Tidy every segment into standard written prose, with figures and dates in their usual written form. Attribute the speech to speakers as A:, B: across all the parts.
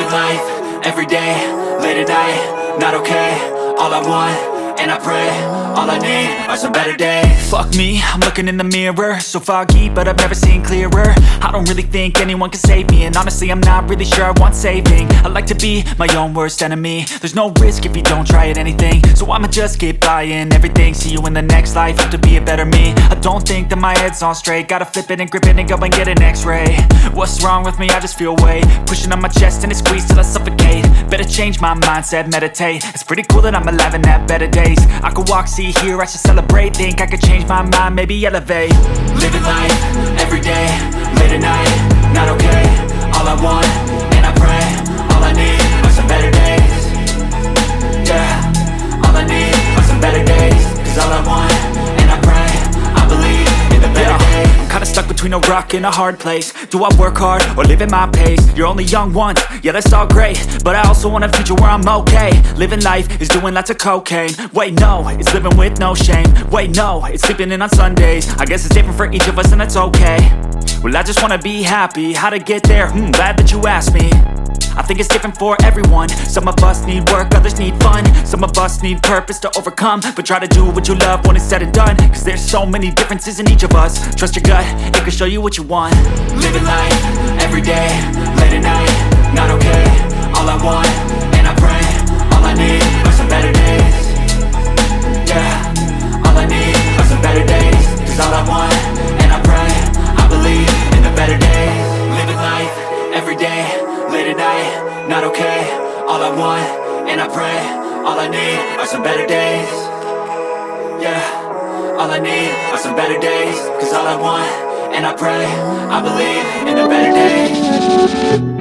A: Living life, everyday, late at night, not okay. All I want, and I pray, all I need are some better days. Fuck me, I'm looking in the mirror, so foggy, but I've never seen clearer. I don't really think anyone can save me, and honestly I'm not really sure I want saving. I like to be my own worst enemy. There's no risk if you don't try at anything, so I'ma just keep buying everything. See you in the next life, have to be a better me. I don't think that my head's on straight, gotta flip it and grip it and go and get an x-ray. What's wrong with me? I just feel weight pushing on my chest and it squeezes till I suffocate. Better change my mindset, meditate. It's pretty cool that I'm alive and have better days. I could walk, see, hear, I should celebrate. Think I could change my mind, maybe elevate. Living life, everyday, late at night, not okay. All I want, and I pray, all I need are some better days. Yeah, all I need are some better days. Cause all I want, and I pray, I believe in the better days. I'm kinda stuck between a rock and a hard place. Do I work hard or live at my pace? You're only young once, yeah that's all great, but I also want a future where I'm okay. Living life is doing lots of cocaine. Wait no, it's living with no shame. Wait no, it's sleeping in on Sundays. I guess it's different for each of us and that's okay. Well I just wanna be happy, how to get there? Glad that you asked me. I think it's different for everyone. Some of us need work, others need fun. Some of us need purpose to overcome. But try to do what you love when it's said and done. Cause there's so many differences in each of us. Trust your gut, it can show you what you want. Living life, everyday, late at night, not okay. All I want, and I pray, all I need are some better days. Yeah, all I need are some better days. Cause all I want, and I pray, I believe in the better days. Living life, everyday, late at night, not okay. All I want, and I pray, all I need are some better days. Yeah, all I need are some better days. Cause all I want, and I pray, I believe in the better days.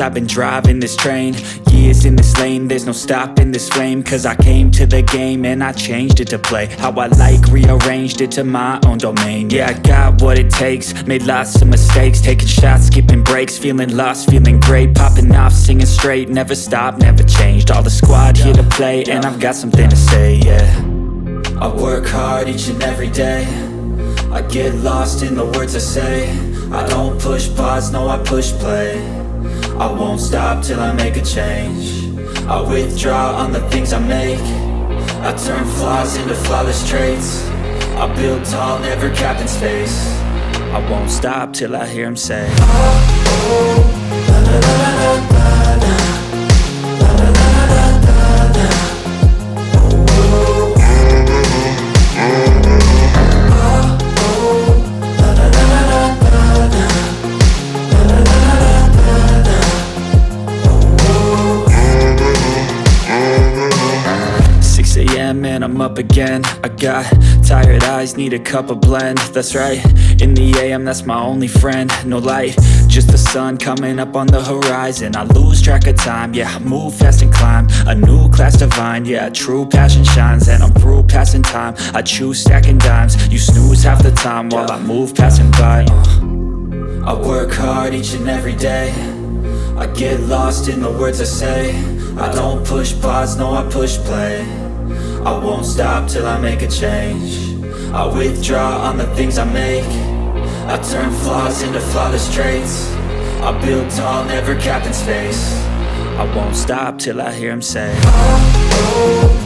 A: I've been driving this train. Years in this lane, there's no stopping this flame. Cause I came to the game and I changed it to play how I like, rearranged it to my own domain. Yeah, I got what it takes, made lots of mistakes, taking shots, skipping breaks, feeling lost, feeling great, popping off, singing straight, never stopped, never changed. All the squad here to play, and I've got something to say, yeah. I work hard each and every day, I get lost in the words I say. I don't push pause, no, I push play. I won't stop till I make a change. I withdraw on the things I make. I turn flaws into flawless traits. I build tall, never capped in space. I won't stop till I hear him say, oh, oh, la, la, la, la, la, la. And I'm up again. I got tired eyes, need a cup of blend. That's right, in the AM, that's my only friend. No light, just the sun coming up on the horizon. I lose track of time, yeah, I move fast and climb a new class divine, yeah, true passion shines. And I'm through passing time, I choose stacking dimes. You snooze half the time while I move passing by. I work hard each and every day, I get lost in the words I say. I don't push pause, no, I push play. I won't stop till I make a change. I withdraw on the things I make. I turn flaws into flawless traits. I build tall, never capped in space. I won't stop till I hear him say, oh, oh.